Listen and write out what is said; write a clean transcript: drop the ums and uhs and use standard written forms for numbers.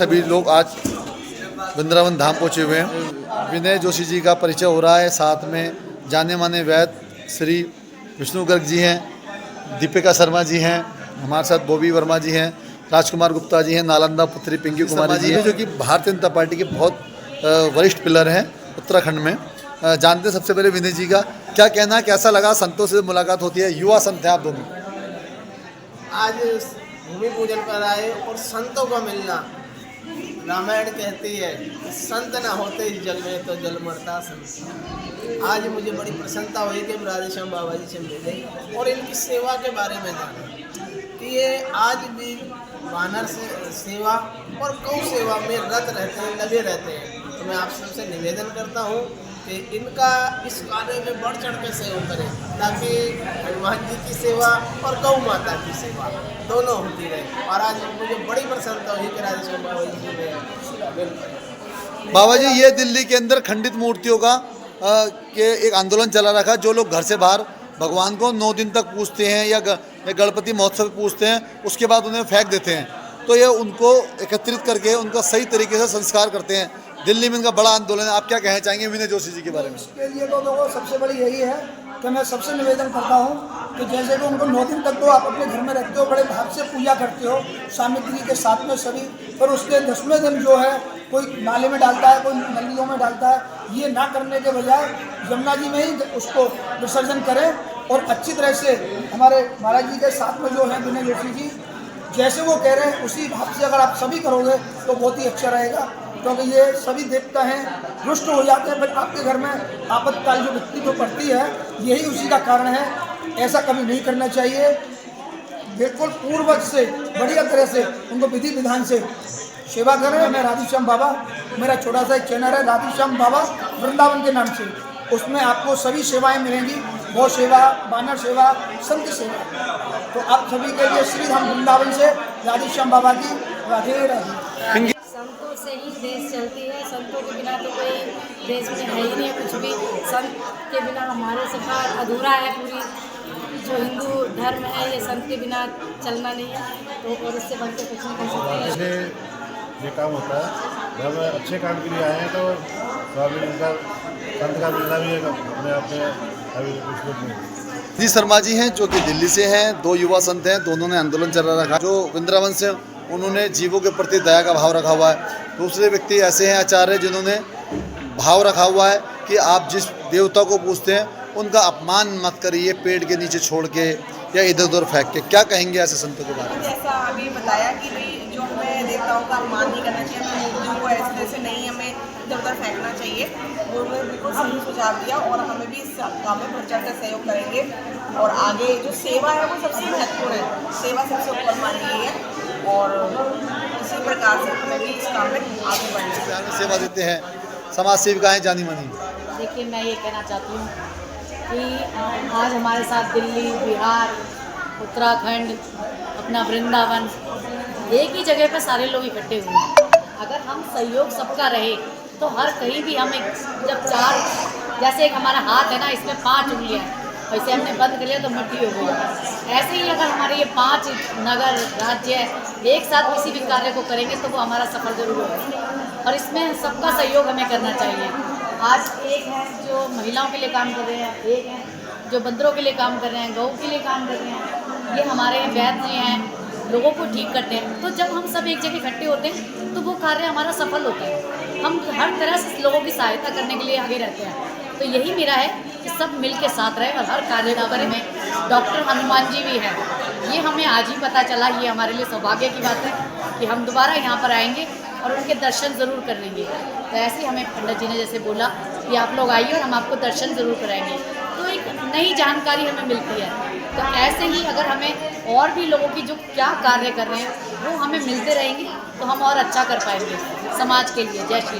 सभी लोग आज वृंदावन धाम पहुँचे हुए हैं। विनय जोशी जी का परिचय हो रहा है, साथ में जाने माने वैद्य श्री विष्णु गर्ग जी हैं, दीपिका शर्मा जी हैं, हमारे साथ बॉबी वर्मा जी हैं, राजकुमार गुप्ता जी हैं, नालंदा पुत्री पिंकी कुमारी जी हैं, जो कि भारतीय जनता पार्टी के बहुत वरिष्ठ पिलर हैं उत्तराखंड में। जानते हैं सबसे पहले विनय जी का क्या कहना है, कैसा लगा, संतों से मुलाकात होती है, युवा संत हैं आप दोनों। आज भूमि पूजन पर आए और संतों का मिलना, रामायण कहती है संत ना होते इस जल में तो जल मरता संत। आज मुझे बड़ी प्रसन्नता हुई कि राधेश्याम बाबा जी से मिले और इनकी सेवा के बारे में जाना कि ये आज भी वानर से सेवा और गौ सेवा में रत रहते हैं, लगे रहते हैं। तो मैं आप सबसे निवेदन करता हूँ कि इनका इस कार्य में बढ़ चढ़ के सहयोग करें, ताकि हनुमान जी की सेवा और गौ माता की सेवा दोनों होती रहे। और आज मुझे बड़ी प्रसन्नता हुई कि राधेश्याम बाबा जी में। बाबा जी, ये दिल्ली के अंदर खंडित मूर्तियों का के एक आंदोलन चला रखा, जो लोग घर से बाहर भगवान को 9 दिन तक पूजते हैं या गणपति महोत्सव पूजते हैं, उसके बाद उन्हें फेंक देते हैं, तो ये उनको एकत्रित करके उनका सही तरीके से संस्कार करते हैं। दिल्ली में इनका बड़ा आंदोलन है, आप क्या कहना चाहेंगे विनय जोशी जी के बारे में? इसके लिए तो देखो सबसे बड़ी यही है कि मैं सबसे निवेदन करता हूँ कि जैसे कि उनको 9 दिन तक तो आप अपने घर में रखते हो, बड़े भाव से पूजा करते हो सामग्री के साथ में सभी, पर उसके 10वें दिन जो है कोई नाले में डालता है, कोई नलियों में डालता है। ये ना करने के बजाय यमुना जी में ही उसको विसर्जन करें और अच्छी तरह से हमारे महाराज जी के साथ में जो है विनय जोशी जी जैसे वो कह रहे हैं उसी भाव से अगर आप सभी करोगे तो बहुत ही अच्छा रहेगा, क्योंकि ये सभी देखता है रुष्ट हो जाते हैं, बट आपके घर में आपातकाल जो व्यक्ति जो पड़ती है यही उसी का कारण है। ऐसा कभी नहीं करना चाहिए, बिल्कुल पूर्वज से बढ़िया तरह से उनको विधि विधान से सेवा करें। मैं राधेश्याम बाबा, मेरा छोटा सा एक चैनल है राधेश्याम बाबा वृंदावन के नाम से, उसमें आपको सभी सेवाएं मिलेंगी, गौ सेवा, वानर सेवा, संत सेवा। तो आप सभी के लिए श्री धाम वृंदावन से राधेश्याम बाबा की राधे राधे। संतों से ही देश चलती है, संतों के बिना तो कोई देश में है ही नहीं कुछ भी। संत के बिना हमारे सफा अधूरा है, पूरी जो हिंदू धर्म है ये संत के बिना चलना नहीं है, तो और इससे बढ़ के कुछ नहीं कर सकते। ये काम होता है जब अच्छे काम के लिए आए हैं, तो स्वामी उनका संत का मिलना भी एक अपने आप में अभी कुछ नहीं। जी शर्मा जी हैं जो कि दिल्ली से हैं, 2 युवा संत हैं, दोनों ने आंदोलन चला रखा। जो वृंदावन से उन्होंने जीवों के प्रति दया का भाव रखा हुआ है। दूसरे व्यक्ति ऐसे हैं आचार्य जिन्होंने भाव रखा हुआ है कि आप जिस देवता को पूजते हैं उनका अपमान मत करिए, पेड़ के नीचे छोड़ के या इधर उधर फेंक के। क्या कहेंगे ऐसे संतों के बारे में? जैसा अभी बताया कि भाई जो हमें देवताओं का अपमान नहीं करना चाहिए, हमें मूर्तियों को ऐसे से नहीं हमें इधर उधर फेंकना चाहिए, वो उन्होंने बिल्कुल सही सुझाव दिया। और हमें भी इस काम में बढ़ चढ़ कर सहयोग करेंगे। और आगे जो सेवा है वो सबसे महत्वपूर्ण है, सेवा सबसे ऊपर मानी गई है और इसी प्रकार से हमें भी इस काम में आगे बढ़ना है। सेवा देते हैं, समाज सेविकाएँ जानी मानी। देखिए मैं ये कहना चाहती हूँ कि आज हमारे साथ दिल्ली, बिहार, उत्तराखंड, अपना वृंदावन, एक ही जगह पर सारे लोग इकट्ठे हुए हैं। अगर हम सहयोग सबका रहे तो हर कहीं भी हम एक जब 4 जैसे एक हमारा हाथ है ना, इसमें 5 उंगलियाँ हैं, वैसे हमने बंद कर लिया तो मिट्टी हो गई। ऐसे ही अगर हमारे ये 5 नगर राज्य एक साथ किसी भी कार्य को करेंगे तो वो हमारा सफल जरूर होगा। और इसमें सबका सहयोग हमें करना चाहिए। आज एक है जो महिलाओं के लिए काम कर रहे हैं, एक है जो बंदरों के लिए काम कर रहे हैं, गौ के लिए काम कर रहे हैं, ये हमारे वैद्य जी हैं, लोगों को ठीक करते हैं। तो जब हम सब एक जगह इकट्ठे होते हैं तो वो कार्य हमारा सफल होता है। हम हर तरह से लोगों की सहायता करने के लिए आगे रहते हैं। तो यही मेरा है कि सब मिल के साथ रहे और हर कार्य नगर में डॉक्टर हनुमान जी भी हैं, ये हमें आज ही पता चला। ये हमारे लिए सौभाग्य की बात है कि हम दोबारा यहाँ पर आएंगे और उनके दर्शन ज़रूर कर लेंगे। तो ऐसे ही हमें पंडित जी ने जैसे बोला कि आप लोग आइए और हम आपको दर्शन ज़रूर कराएंगे, तो एक नई जानकारी हमें मिलती है। तो ऐसे ही अगर हमें और भी लोगों की जो क्या कार्य कर रहे हैं वो हमें मिलते रहेंगे तो हम और अच्छा कर पाएंगे समाज के लिए। जय श्री राम।